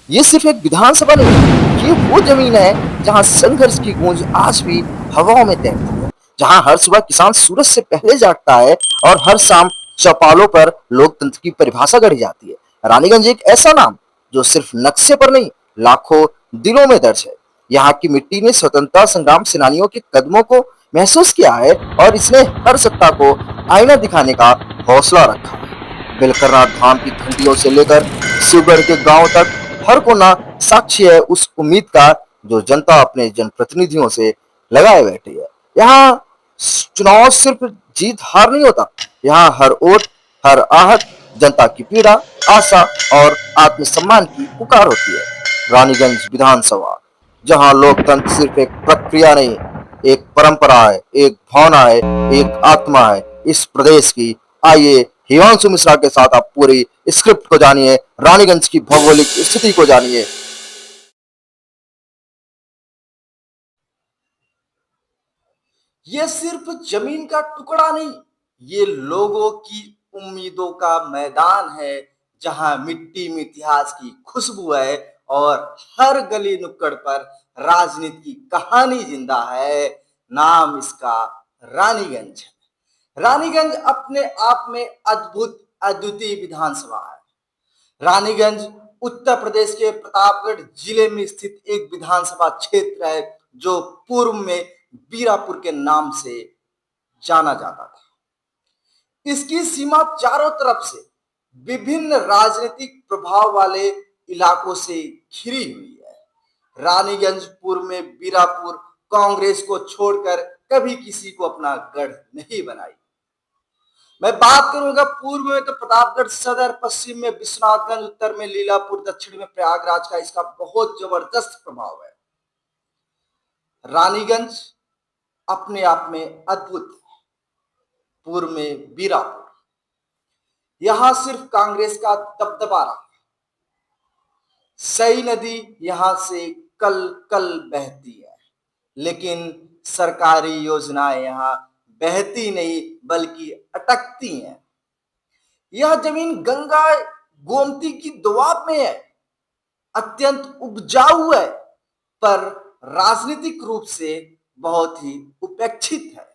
ये सिर्फ एक विधानसभा नहीं, ये वो जमीन है जहां संघर्ष की गूंज आज भी हवाओं में तैरती है, जहां हर सुबह किसान सूरज से पहले जागता है और हर शाम चौपालों पर लोकतंत्र की परिभाषा गढ़ी जाती है। रानीगंज एक ऐसा नाम जो सिर्फ नक्शे पर नहीं, लाखों दिलों में दर्ज है। यहाँ की मिट्टी ने स्वतंत्रता संग्राम सेनानियों के कदमों को महसूस किया है और इसने हर सत्ता को आईना दिखाने का हौसला रखा है। बेलकरनाथ धाम की घंटियों से लेकर शिवगढ़ के गांव तक हर कोना साक्षी है उस उम्मीद का जो जनता अपने जनप्रतिनिधियों से लगाए बैठी है। यहाँ चुनाव सिर्फ जीत हार नहीं होता, यहाँ हर वोट, हर आहट जनता की पीड़ा, आशा और आत्मसम्मान की पुकार होती है। रानीगंज विधानसभा, जहाँ लोकतंत्र सिर्फ एक प्रक्रिया नहीं, एक परंपरा है, एक भावना है, एक आत्मा है इस प्रदेश की। आइए हिमांशु मिश्रा के साथ आप पूरी स्क्रिप्ट को जानिए, रानीगंज की भौगोलिक स्थिति को जानिए। ये सिर्फ जमीन का टुकड़ा नहीं, ये लोगों की उम्मीदों का मैदान है, जहां मिट्टी में इतिहास की खुशबू है और हर गली नुक्कड़ पर राजनीति की कहानी जिंदा है। नाम इसका रानीगंज है। रानीगंज अपने आप में अद्भुत अद्वितीय विधानसभा है। रानीगंज उत्तर प्रदेश के प्रतापगढ़ जिले में स्थित एक विधानसभा क्षेत्र है जो पूर्व में बीरापुर के नाम से जाना जाता था। इसकी सीमा चारों तरफ से विभिन्न राजनीतिक प्रभाव वाले इलाकों से घिरी हुई है। रानीगंज पूर्व में बीरापुर कांग्रेस को छोड़कर कभी किसी को अपना गढ़ नहीं बनाई। मैं बात करूंगा पूर्व में तो प्रतापगढ़ सदर, पश्चिम में विश्वनाथगंज, उत्तर में लीलापुर, दक्षिण में प्रयागराज का इसका बहुत जबरदस्त प्रभाव है। रानीगंज अपने आप में अद्भुत है। पूर्व में बीरापुर, यहां सिर्फ कांग्रेस का दबदबा रहा। सई नदी यहां से कल कल बहती है, लेकिन सरकारी योजनाएं यहां बहती नहीं बल्कि अटकती हैं। यह जमीन गंगा गोमती की दोआब में है, अत्यंत उपजाऊ है, पर राजनीतिक रूप से बहुत ही उपेक्षित है।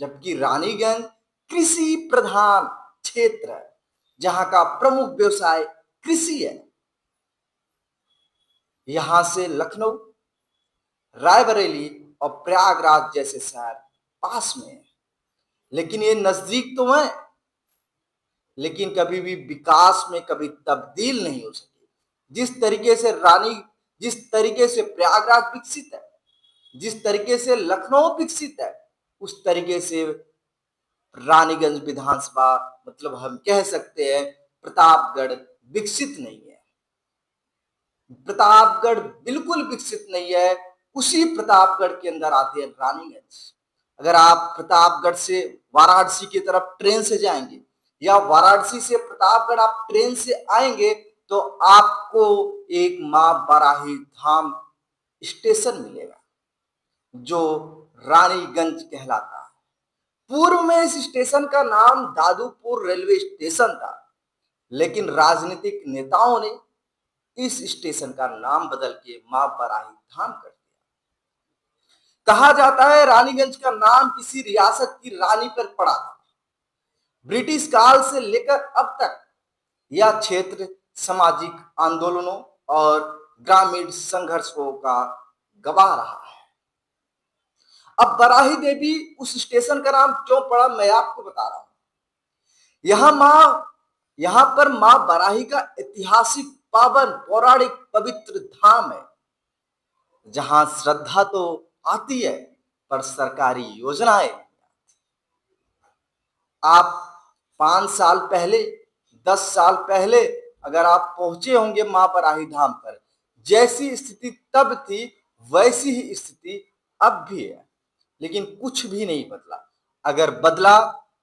जबकि रानीगंज कृषि प्रधान क्षेत्र है, जहां का प्रमुख व्यवसाय कृषि है। यहां से लखनऊ, रायबरेली और प्रयागराज जैसे शहर पास में है। लेकिन ये नजदीक तो है, लेकिन कभी भी विकास में कभी तब्दील नहीं हो सकी। जिस तरीके से प्रयागराज विकसित है, जिस तरीके से लखनऊ विकसित है, उस तरीके से रानीगंज विधानसभा, मतलब हम कह सकते हैं प्रतापगढ़ विकसित नहीं है। प्रतापगढ़ बिल्कुल विकसित नहीं है। उसी प्रतापगढ़ के अंदर आते हैं रानीगंज। अगर आप प्रतापगढ़ से वाराणसी की तरफ ट्रेन से जाएंगे या वाराणसी से प्रतापगढ़ आप ट्रेन से आएंगे तो आपको एक मां बाराही धाम स्टेशन मिलेगा जो रानीगंज कहलाता है। पूर्व में इस स्टेशन का नाम दादूपुर रेलवे स्टेशन था, लेकिन राजनीतिक नेताओं ने इस स्टेशन का नाम बदल के मां बराही धाम कर दिया। कहा जाता है रानीगंज का नाम किसी रियासत की रानी पर पड़ा था। ब्रिटिश काल से लेकर अब तक यह क्षेत्र सामाजिक आंदोलनों और ग्रामीण संघर्षों का गवाह रहा है। अब बराही देवी उस स्टेशन का नाम क्यों पड़ा, मैं आपको बता रहा हूं। यहां पर मां बराही का ऐतिहासिक, पावन, पौराणिक, पवित्र धाम है, जहां श्रद्धा तो आती है पर सरकारी योजनाएं। आप 5 साल पहले, 10 साल पहले अगर आप पहुंचे होंगे मां बराही धाम पर, जैसी स्थिति तब थी वैसी ही स्थिति अब भी है, लेकिन कुछ भी नहीं बदला। अगर बदला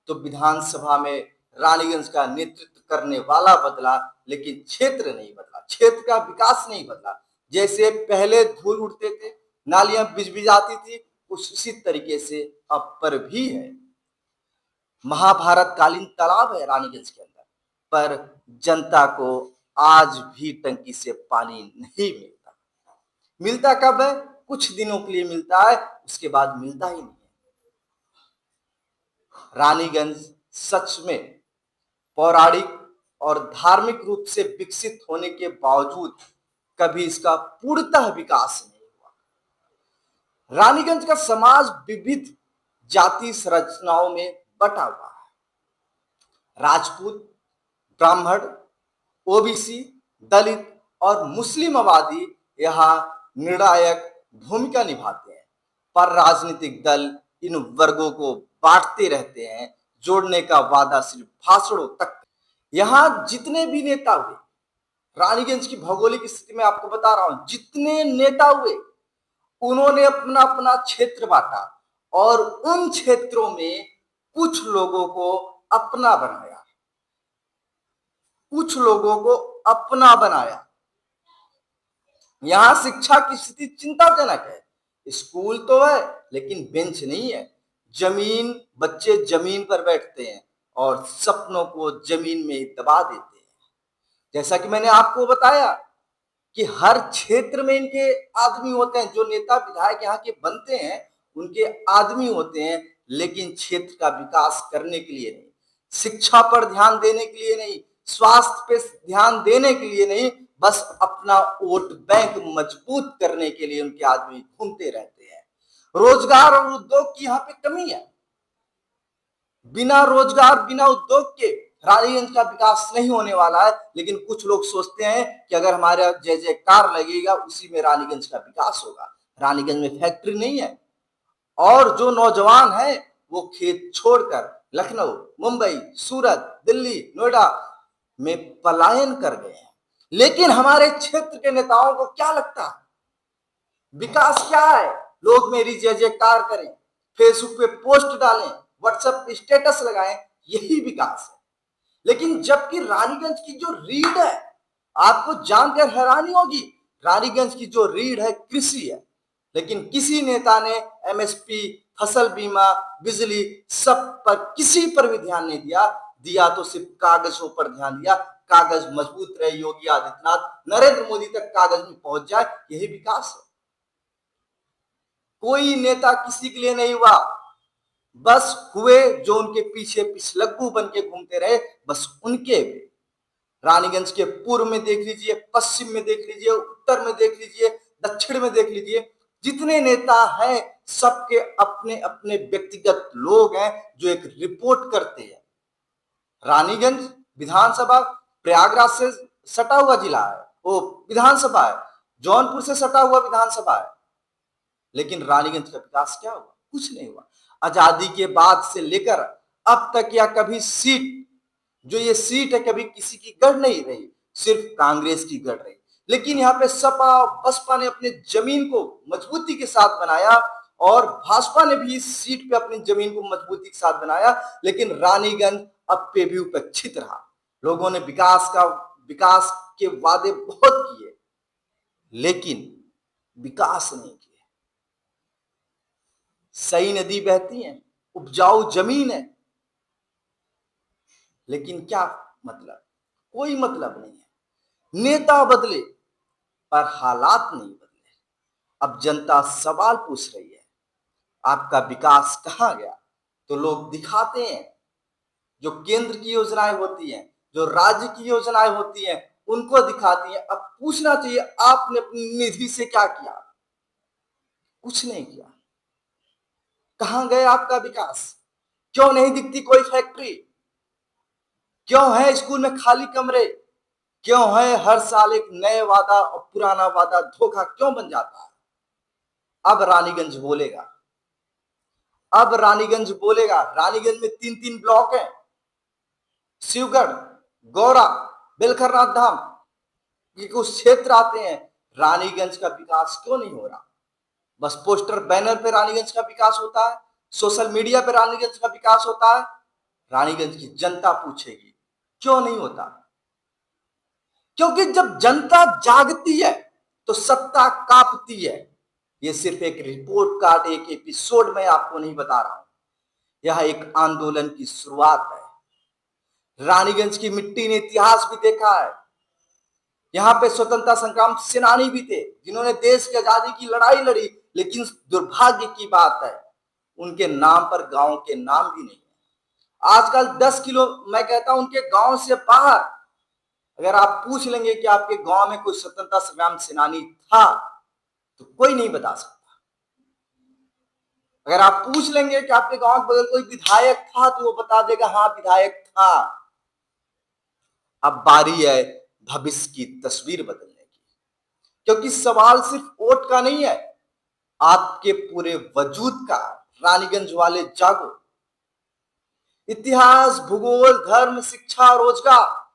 तो विधानसभा में रानीगंज का नेतृत्व करने वाला बदला, लेकिन क्षेत्र नहीं बदला, क्षेत्र का विकास नहीं बदला। जैसे पहले धूल उड़ते थे, नालियां बिजबिजाती थी, उसी तरीके से अब पर भी है। महाभारत कालीन तालाब है रानीगंज के अंदर, पर जनता को आज भी टंकी से पानी नहीं मिलता। मिलता कब है? कुछ दिनों के लिए मिलता है, उसके बाद मिलता ही नहीं है। रानीगंज सच में पौराणिक और धार्मिक रूप से विकसित होने के बावजूद कभी इसका पूर्णतः विकास नहीं हुआ। रानीगंज का समाज विविध जाति संरचनाओं में बटा हुआ है। राजपूत, ब्राह्मण, ओबीसी, दलित और मुस्लिम आबादी यहाँ निर्णायक भूमिका निभाते हैं, पर राजनीतिक दल इन वर्गों को बांटते रहते हैं। जोड़ने का वादा सिर्फ भाषणों तक। यहाँ जितने भी नेता हुए, रानीगंज की भौगोलिक स्थिति में आपको बता रहा हूं, जितने नेता हुए उन्होंने अपना अपना क्षेत्र बांटा और उन क्षेत्रों में कुछ लोगों को अपना बनाया, कुछ लोगों को अपना बनाया। यहां शिक्षा की स्थिति चिंताजनक है। स्कूल तो है लेकिन बेंच नहीं है। जमीन, बच्चे जमीन पर बैठते हैं और सपनों को जमीन में ही दबा देते हैं। जैसा कि मैंने आपको बताया कि हर क्षेत्र में इनके आदमी होते हैं, जो नेता विधायक यहाँ के बनते हैं उनके आदमी होते हैं, लेकिन क्षेत्र का विकास करने के लिए नहीं, शिक्षा पर ध्यान देने के लिए नहीं, स्वास्थ्य पे ध्यान देने के लिए नहीं, बस अपना वोट बैंक मजबूत करने के लिए उनके आदमी घूमते रहते हैं। रोजगार और उद्योग की यहाँ पे कमी है। बिना रोजगार, बिना उद्योग के रानीगंज का विकास नहीं होने वाला है। लेकिन कुछ लोग सोचते हैं कि अगर हमारा जय जयकार लगेगा उसी में रानीगंज का विकास होगा। रानीगंज में फैक्ट्री नहीं है और जो नौजवान है वो खेत छोड़कर लखनऊ, मुंबई, सूरत, दिल्ली, नोएडा में पलायन कर गए हैं। लेकिन हमारे क्षेत्र के नेताओं को क्या लगता है विकास क्या है? लोग मेरी जय जयकार करें, फेसबुक पे पोस्ट डालें, व्हाट्सएप पे स्टेटस लगाएं, यही विकास है। लेकिन जबकि रानीगंज की जो रीढ़ है, आपको जानकर हैरानी होगी, रानीगंज की जो रीढ़ है कृषि है। लेकिन किसी नेता ने एमएसपी, फसल बीमा, बिजली, सब पर किसी पर भी ध्यान नहीं दिया तो सिर्फ कागजों पर ध्यान दिया। कागज मजबूत रहे, योगी आदित्यनाथ, नरेंद्र मोदी तक कागज में पहुंच जाए, यही विकास है। कोई नेता किसी के लिए नहीं हुआ, बस हुए जो उनके पीछे पिछलग्गू बन के घूमते रहे, बस उनके। रानीगंज के पूर्व में देख लीजिए, पश्चिम में देख लीजिए, उत्तर में देख लीजिए, दक्षिण में देख लीजिए, जितने नेता हैं सबके अपने अपने व्यक्तिगत लोग हैं जो एक रिपोर्ट करते हैं। रानीगंज विधानसभा प्रयागराज से सटा हुआ जिला है, वो विधानसभा है, जौनपुर से सटा हुआ विधानसभा है। लेकिन रानीगंज का विकास क्या हुआ? कुछ नहीं हुआ। आजादी के बाद से लेकर अब तक या कभी सीट, जो ये सीट है, कभी किसी की गढ़ नहीं रही, सिर्फ कांग्रेस की गढ़ रही। लेकिन यहाँ पे सपा, बसपा ने अपने जमीन को मजबूती के साथ बनाया और भाजपा ने भी इस सीट पे अपनी जमीन को मजबूती के साथ बनाया। लेकिन रानीगंज अब पे भी उपेक्षित रहा। लोगों ने विकास के वादे बहुत किए लेकिन विकास नहीं किए। सही नदी बहती है, उपजाऊ जमीन है, लेकिन क्या मतलब? कोई मतलब नहीं है। नेता बदले पर हालात नहीं बदले। अब जनता सवाल पूछ रही है, आपका विकास कहां गया? तो लोग दिखाते हैं, जो केंद्र की योजनाएं होती हैं, जो राज्य की योजनाएं होती हैं, उनको दिखाती हैं। अब पूछना चाहिए, आपने अपनी निधि से क्या किया? कुछ नहीं किया। कहां गए आपका विकास? क्यों नहीं दिखती कोई फैक्ट्री? क्यों है स्कूल में खाली कमरे? क्यों है हर साल एक नए वादा और पुराना वादा धोखा क्यों बन जाता है? अब रानीगंज बोलेगा, अब रानीगंज बोलेगा। रानीगंज में 3-3 ब्लॉक हैं, शिवगढ़, गौरा, बेलखरनाथ धाम, ये कुछ क्षेत्र आते हैं। रानीगंज का विकास क्यों नहीं हो रहा? बस पोस्टर बैनर पे रानीगंज का विकास होता है, सोशल मीडिया पे रानीगंज का विकास होता है। रानीगंज की जनता पूछेगी क्यों नहीं होता? क्योंकि जब जनता जागती है तो सत्ता कांपती है। ये सिर्फ एक रिपोर्ट कार्ड, एक एपिसोड मैं आपको नहीं बता रहा हूं, यह एक आंदोलन की शुरुआत है। रानीगंज की मिट्टी ने इतिहास भी देखा है। यहाँ पे स्वतंत्रता संग्राम सेनानी भी थे जिन्होंने देश की आजादी की लड़ाई लड़ी, लेकिन दुर्भाग्य की बात है उनके नाम पर गांव के नाम भी नहीं है। आजकल 10 किलो, मैं कहता हूं उनके गांव से बाहर अगर आप पूछ लेंगे कि आपके गांव में कोई स्वतंत्रता संग्राम सेनानी था तो कोई नहीं बता सकता। अगर आप पूछ लेंगे कि आपके गांव के बगल कोई विधायक था तो वो बता देगा हाँ विधायक था। अब बारी है भविष्य की तस्वीर बदलने की, क्योंकि सवाल सिर्फ वोट का नहीं है, आपके पूरे वजूद का। रानीगंज वाले जागो, इतिहास, भूगोल, धर्म, शिक्षा, रोजगार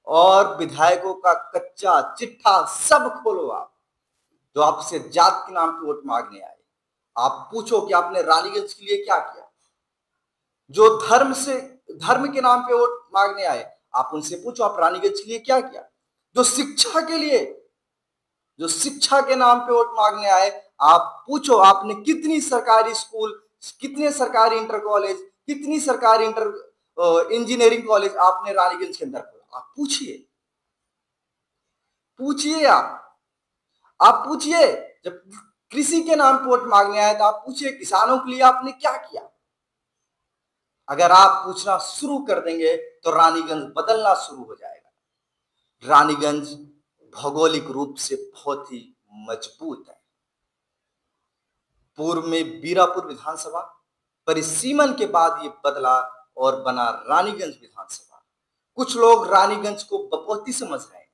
और विधायकों का कच्चा चिट्ठा सब खोलो। आप जो आपसे जात के नाम पे वोट मांगने आए, आप पूछो कि आपने रानीगंज के लिए क्या किया। जो धर्म के नाम पे वोट मांगने आए, आप उनसे पूछो आप रानीगंज के लिए क्या किया। जो शिक्षा के नाम पे वोट मांगने आए, आप पूछो आपने कितनी सरकारी स्कूल, कितने सरकारी इंटर कॉलेज, कितनी सरकारी इंजीनियरिंग कॉलेज आपने रानीगंज के अंदर खोला। आप पूछिए आप पूछिए। जब कृषि के नाम पे वोट मांगने आए तो आप पूछिए किसानों के लिए आपने क्या किया। अगर आप पूछना शुरू कर देंगे तो रानीगंज बदलना शुरू हो जाएगा। रानीगंज भौगोलिक रूप से बहुत ही मजबूत है। पूर्व में बीरापुर विधानसभा, परिसीमन के बाद ये बदला और बना रानीगंज विधानसभा। कुछ लोग रानीगंज को बपौती समझ रहे हैं,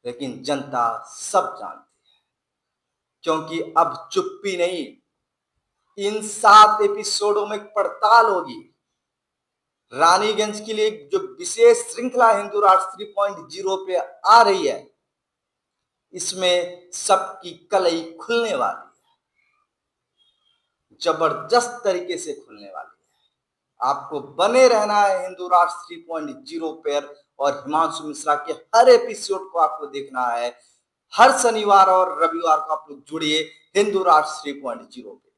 लेकिन जनता सब जानती है, क्योंकि अब चुप्पी नहीं, इन 7 एपिसोडों में पड़ताल होगी। रानीगंज के लिए जो विशेष श्रृंखला हिंदू राष्ट्र 3.0 पे आ रही है, इसमें सबकी कलई खुलने वाली है, जबरदस्त तरीके से खुलने वाली है। आपको बने रहना है हिंदू राष्ट्र 3.0 पर, और हिमांशु मिश्रा के हर एपिसोड को आपको देखना है। हर शनिवार और रविवार को आप लोग जुड़िए हिंदू राष्ट्र 3.0 पे।